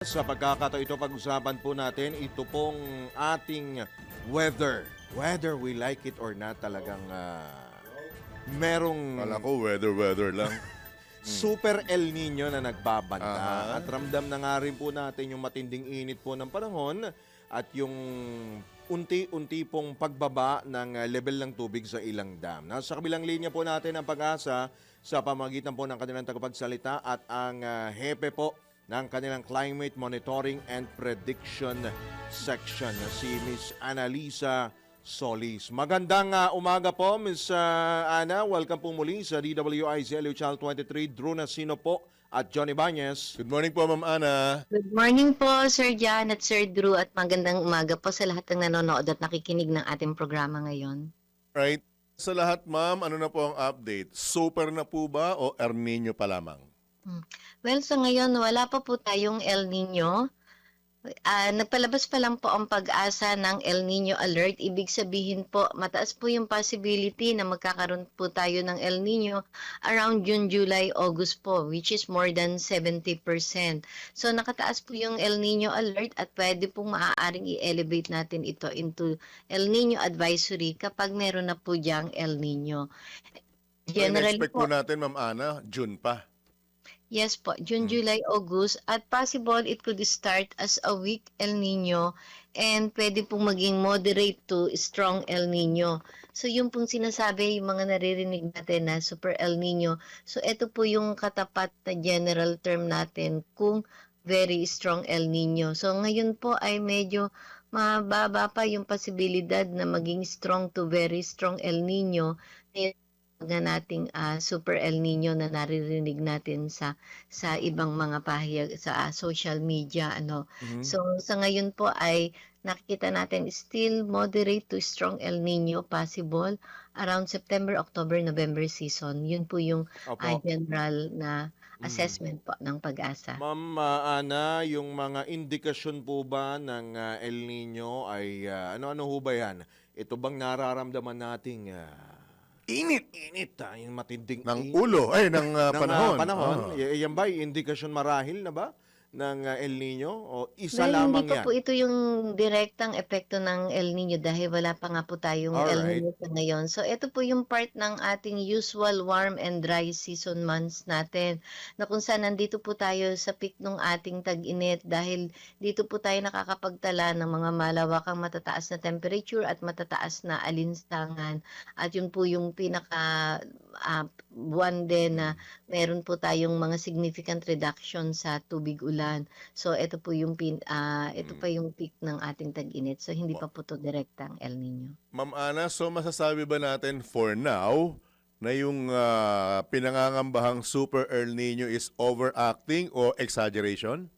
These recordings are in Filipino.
Sa pagkakataon ito, pag-usapan po natin ito pong ating weather. Whether we like it or not, talagang merong Kala ko weather lang. super El Nino na nagbabanta. Aha. At ramdam na nga rin po natin yung matinding init po ng panahon at yung unti-unti pong pagbaba ng level ng tubig sa ilang dam. Nasa kabilang linya po natin ang Pag-asa sa pamagitan po ng kanilang tagapagsalita at ang hepe po ng kanilang Climate Monitoring and Prediction Section na si Miss Annalisa Solis. Magandang umaga po, Miss Ana. Welcome po muli sa DWIZ LU Channel 23. Drew Nasino po at Johnny Bañez. Good morning po, Ma'am Ana. Good morning po, Sir Jan at Sir Drew, at magandang umaga po sa lahat ng nanonood at nakikinig ng ating programa ngayon. Right. Sa lahat, Ma'am, ano na po ang update? Super na po ba o El Nino pa lamang? Well, sa ngayon, wala pa po tayong El Nino. Nagpalabas pa lang po ang Pag-asa ng El Nino Alert. Ibig sabihin po, mataas po yung possibility na magkakaroon po tayo ng El Nino around June, July, August po, which is more than 70%. So nakataas po yung El Nino Alert at pwede pong maaaring i-elevate natin ito into El Nino Advisory kapag meron na po diyang El Nino. So, in-expect po natin, Ma'am Ana, June pa. Yes po, June, July, August, at possible it could start as a weak El Nino and pwede pong maging moderate to strong El Nino. So yung pong sinasabi, yung mga naririnig natin na super El Nino, so ito po yung katapat na general term natin kung very strong El Nino. So ngayon po ay medyo mababa pa yung posibilidad na maging strong to very strong El Nino na nating super El Nino na naririnig natin sa ibang mga pahayag sa social media So sa ngayon po ay nakikita natin still moderate to strong El Nino possible around September, October, November season. Yun po yung general na assessment po ng Pag-asa. Ma'am Ana, yung mga indikasyon po ba ng El Nino ay ano-ano ho ba yan? Ito bang nararamdaman nating init, yung matinding Ng ulo, ay, ng panahon. Yan ba, indikasyon marahil na ba ng El Nino? O isa Well, lamang hindi yan? pa po ito yung direktang epekto ng El Nino dahil wala pa nga po tayong El Alright. Nino sa ngayon. So ito po yung part ng ating usual warm and dry season months natin na kung saan nandito po tayo sa peak ng ating tag-init dahil dito po tayo nakakapagtala ng mga malawakang matataas na temperature at matataas na alinsangan. At yun po yung pinaka buwan din na meron po tayong mga significant reduction sa tubig ulan. So ito po yung ito pa yung peak ng ating tag-init. So hindi pa po to direktang El Nino. Ma'am Ana, so masasabi ba natin for now na yung pinangangambahang Super El Nino is overacting o exaggeration?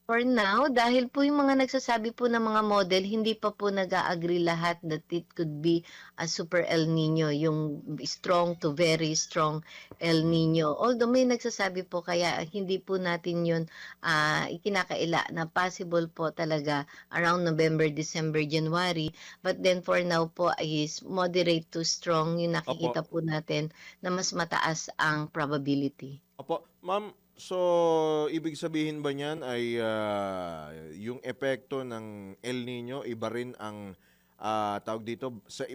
For now, dahil po yung mga nagsasabi po ng mga model, hindi pa po nag-a-agree lahat that it could be a super El Nino, yung strong to very strong El Nino. Although may nagsasabi po, kaya hindi po natin yun ikinakaila na possible po talaga around November, December, January. But then for now po is moderate to strong yung nakikita po natin na mas mataas ang probability. Opo, ma'am, so ibig sabihin ba niyan ay yung epekto ng El Nino, iba rin ang tawag dito sa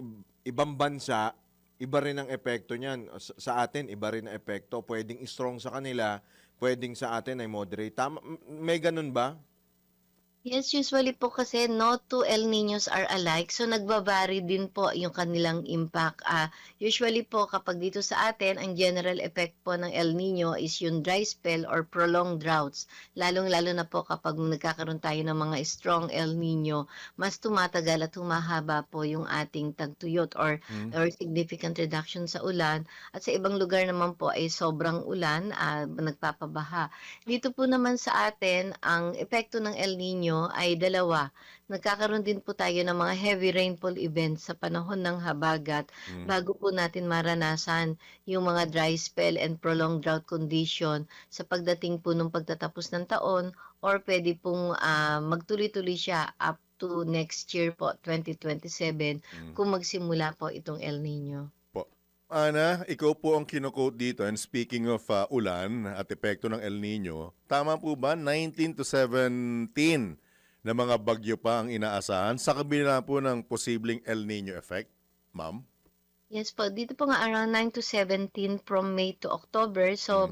ibang bansa, iba rin ang epekto niyan. Sa atin, iba rin ang epekto. Pwedeng strong sa kanila, pwedeng sa atin ay moderate. Tama, may ganun ba? Yes, usually po kasi no two El Niños are alike. So nagbabari din po yung kanilang impact. Usually po kapag dito sa atin, ang general effect po ng El Nino is yung dry spell or prolonged droughts. Lalong-lalo na po kapag nagkakaroon tayo ng mga strong El Nino, mas tumatagal at humahaba po yung ating tagtuyot or significant reduction sa ulan. At sa ibang lugar naman po ay sobrang ulan, nagpapabaha. Dito po naman sa atin, ang epekto ng El Nino ay dalawa. Nagkakaroon din po tayo ng mga heavy rainfall events sa panahon ng habagat bago po natin maranasan yung mga dry spell and prolonged drought condition sa pagdating po ng pagtatapos ng taon or pwede pong magtuloy-tuloy siya up to next year po, 2027, kung magsimula po itong El Nino. Ana, ikaw po ang kino-quote dito, and speaking of ulan at epekto ng El Nino, tama po ba 19 to 17 na mga bagyo pa ang inaasahan sa kabila po ng posibleng El Nino effect, ma'am? Yes po, dito po nga around 9 to 17 from May to October. So,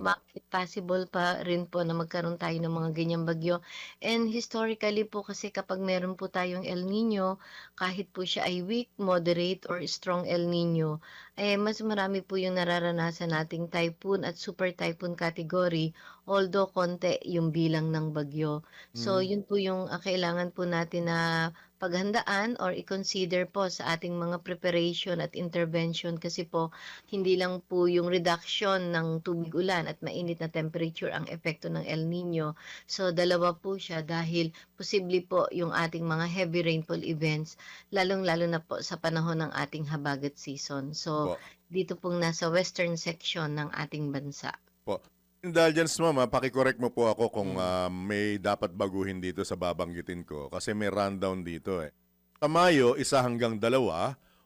possible pa rin po na magkaroon tayo ng mga ganyang bagyo. And historically po kasi kapag meron po tayong El Nino, kahit po siya ay weak, moderate, or strong El Nino, mas marami po yung nararanasan nating typhoon at super typhoon category, although konti yung bilang ng bagyo. So, yun po yung kailangan po natin na paghandaan or i-consider po sa ating mga preparation at intervention kasi po hindi lang po yung reduction ng tubig ulan at mainit na temperature ang epekto ng El Nino. So dalawa po siya dahil posible po yung ating mga heavy rainfall events lalong-lalo na po sa panahon ng ating habagat season. So Po. dito pong nasa western section ng ating bansa. Po. Indulgence, ma'am, paki-correct mo po ako kung may dapat baguhin dito sa babanggitin ko kasi may rundown dito eh. Sa Mayo, 1 hanggang 2,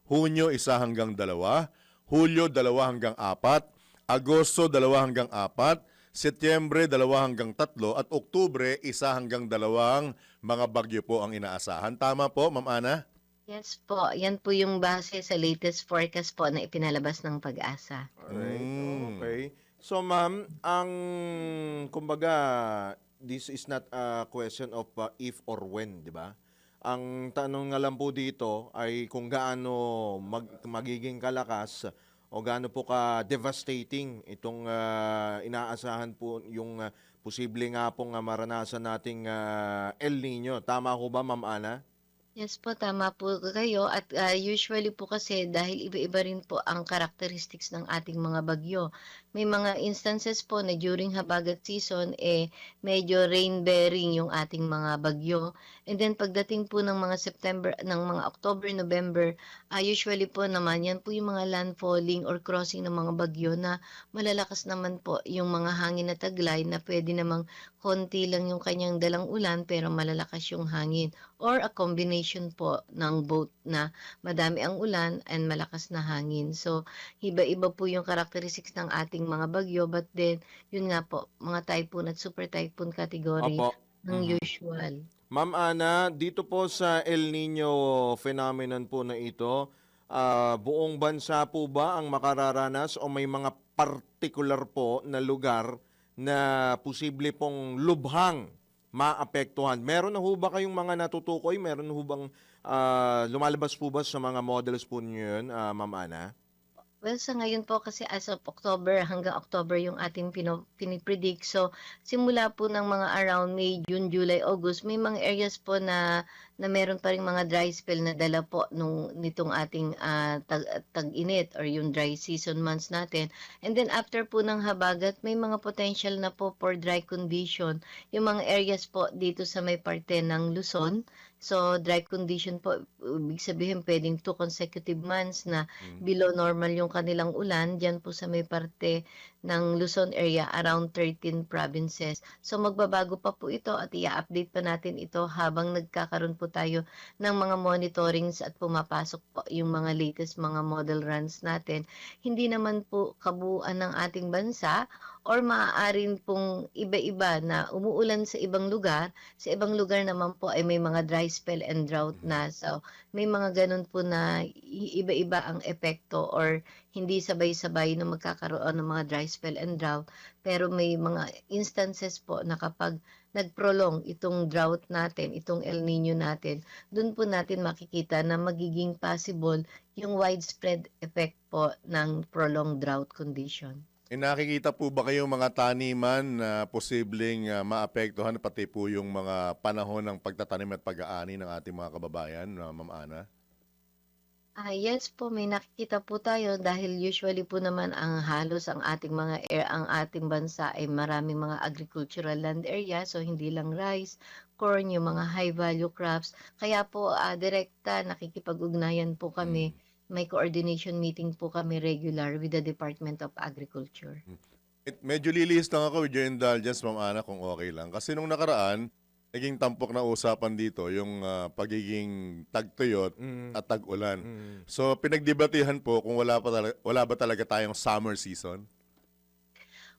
Hunyo, 1 hanggang 2, Hulyo, 2 hanggang 4, Agosto, 2 hanggang 4, Setyembre, 2 hanggang 3, at Oktubre, 1 hanggang 2 mga bagyo po ang inaasahan. Tama po, Ma'am Ana? Yes po, yan po yung base sa latest forecast po na ipinalabas ng Pag-asa. Alright, Mm. okay. So ma'am, kumbaga, this is not a question of if or when, di ba? Ang tanong nga lang po dito ay kung gaano magiging kalakas o gaano po ka-devastating itong inaasahan po yung posible nga pong maranasan nating El Nino. Tama ho ba, Ma'am Ana? Yes po, tama po kayo at usually po kasi dahil iba-iba rin po ang characteristics ng ating mga bagyo. May mga instances po na during habagat season medyo rain-bearing yung ating mga bagyo. And then pagdating po ng mga October, November, usually po naman yan po yung mga landfalling or crossing ng mga bagyo na malalakas naman po yung mga hangin na taglay na pwede namang konti lang yung kanyang dalang ulan pero malalakas yung hangin. Or a combination po ng both na madami ang ulan and malakas na hangin. So, iba-iba po yung characteristics ng ating mga bagyo but then, yun nga po, mga typhoon at super typhoon category Opo. ng usual. Ma'am Ana, dito po sa El Nino phenomenon po na ito, buong bansa po ba ang makararanas o may mga particular po na lugar na posible pong lubhang maapektuhan? Meron na ho ba kayong mga natutukoy? Meron ho bang lumalabas po ba sa mga models po niyo yun, Ma'am Ana? Well, sa ngayon po kasi as of October hanggang October yung ating pinipredict. So, simula po ng mga around May, June, July, August, may mga areas po na meron pa ring mga dry spell na dala po nitong ating tag-init or yung dry season months natin. And then after po ng habagat, may mga potential na po for dry condition. Yung mga areas po dito sa may parte ng Luzon. So, dry condition po, ibig sabihin pwedeng 2 consecutive months na below normal yung kanilang ulan. Diyan po sa may parte ng Luzon area, around 13 provinces. So, magbabago pa po ito at i-update pa natin ito habang nagkakaroon po tayo ng mga monitorings at pumapasok po yung mga latest mga model runs natin. Hindi naman po kabuuan ng ating bansa or maaaring pong iba-iba na umuulan sa ibang lugar. Sa ibang lugar naman po ay may mga dry spell and drought na. So, may mga ganun po na iba-iba ang epekto or hindi sabay-sabay na magkakaroon ng mga dry spell and drought. Pero may mga instances po na kapag nag-prolong itong drought natin, itong El Nino natin, dun po natin makikita na magiging possible yung widespread effect po ng prolonged drought condition. Nakikita po ba kayong mga taniman na posibleng maapektuhan pati po yung mga panahon ng pagtatanim at pag-aani ng ating mga kababayan, Ma'am Ana? Yes po, may nakikita po tayo dahil usually po naman ang halos ang ating ang ating bansa ay maraming mga agricultural land area, so hindi lang rice, corn, yung mga high value crops. Kaya po direkta nakikipag-ugnayan po kami. May coordination meeting po kami regular with the Department of Agriculture. Medyo lilihis lang ako with your indulgence, Ma'am Ana, kung okay lang. Kasi nung nakaraan, naging tampok na usapan dito yung pagiging tagtuyot at tag-ulan. So pinagdebatehan po kung wala ba talaga tayong summer season?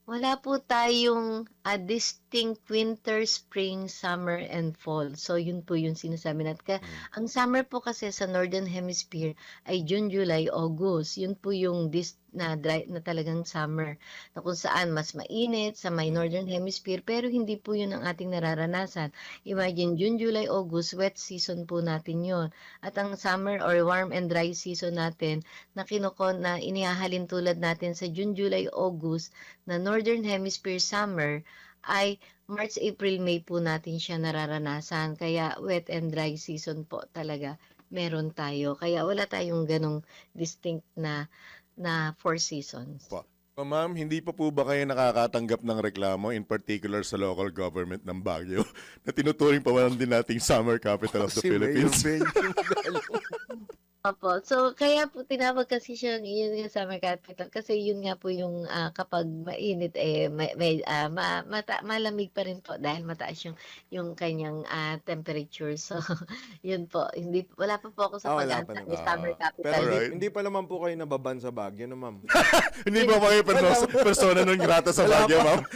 Wala po tayong distinct winter, spring, summer, and fall. So, yun po yung sinasabi natin. Ang summer po kasi sa Northern Hemisphere ay June, July, August. Yun po yung dry na talagang summer. Na kung saan mas mainit sa may Northern Hemisphere, pero hindi po yun ang ating nararanasan. Imagine, June, July, August, wet season po natin yun. At ang summer or warm and dry season natin na na inihahalin tulad natin sa June, July, August na Northern Hemisphere summer ay March, April, May po natin siya nararanasan. Kaya wet and dry season po talaga meron tayo. Kaya wala tayong ganong distinct na 4 seasons. Ma'am, hindi pa po ba kayo nakakatanggap ng reklamo, in particular sa local government ng Baguio, na tinuturing pa man din nating summer capital of the Philippines? Opo. So, kaya po tinawag kasi siya yun yung summer capital kasi yun nga po yung kapag mainit malamig pa rin po dahil mataas yung kanyang temperature. So, yun po. Wala pa po ako sa Wala pag-asa pa ng summer capital. Pero Alright. hindi pa naman po kayo nababan sa Baguio, no, ma'am? Hindi ba kayo persona non grata sa Baguio, ma'am?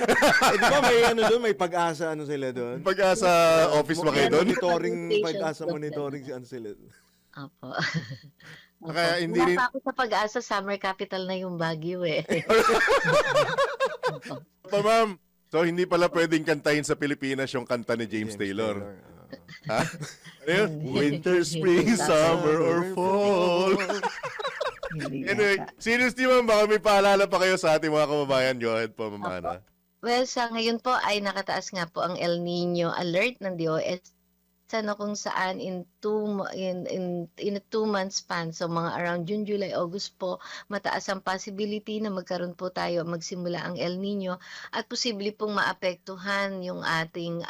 Di ba may doon, may pag-asa sila doon? Pag-asa office ba kayo doon? Monitoring, Stations pag-asa doon. monitoring sila. Opo. Kaya hindi Wala rin- pa ako sa pag-asa, summer capital na yung Baguio eh. Ma'am, so hindi pala pwedeng kantahin sa Pilipinas yung kanta ni James Taylor. Ha? Ano yun? Winter, spring, summer, or fall. Hindi Anyway, yata. seriously ma'am, baka may paalala pa kayo sa ating mga kababayan. Go ahead po, Ma'am Ana. Well, sa ngayon po ay nakataas nga po ang El Nino alert ng DOS kung saan in a 2 months span, so mga around June, July, August po, mataas ang possibility na magkaroon po tayo, magsimula ang El Nino at posible pong maapektuhan yung ating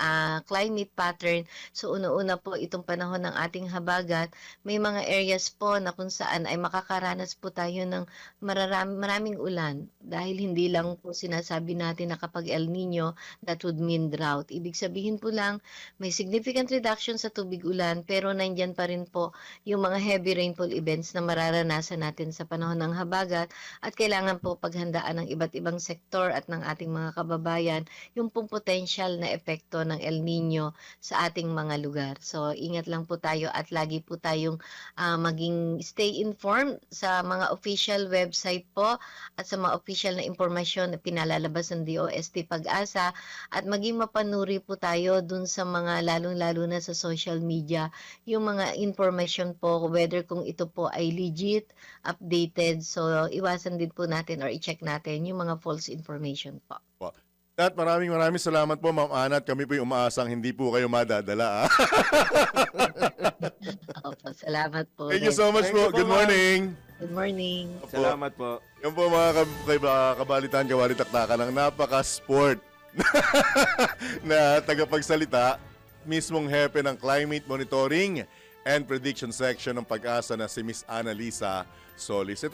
climate pattern. So una-una po itong panahon ng ating habagat, may mga areas po na kung saan ay makakaranas po tayo ng maraming ulan dahil hindi lang po sinasabi natin na kapag El Nino, that would mean drought. Ibig sabihin po lang, may significant reduction sa tubig ulan pero nandyan pa rin po yung mga heavy rainfall events na mararanasan natin sa panahon ng habagat at kailangan po paghandaan ng iba't ibang sektor at ng ating mga kababayan yung pong potential na epekto ng El Nino sa ating mga lugar. So ingat lang po tayo at lagi po tayong maging stay informed sa mga official website po at sa mga official na impormasyon na pinalalabas ng DOST Pag-asa at maging mapanuri po tayo dun sa mga lalong-lalo na sa social media, yung mga information po, whether kung ito po ay legit, updated, so iwasan din po natin or i-check natin yung mga false information po. At maraming salamat po, Ma'am Ana, at kami po yung umaasang hindi po kayo madadala. Opo, salamat po. Thank you so much Thank po. you po, Good ma'am. morning. Good morning. Salamat po. Yan po mga kabalitan, kawali-taktakan ng napaka-sport na tagapagsalita, mismong hepe ng Climate Monitoring and Prediction Section ng Pag-asa na si Miss Annalisa Solis.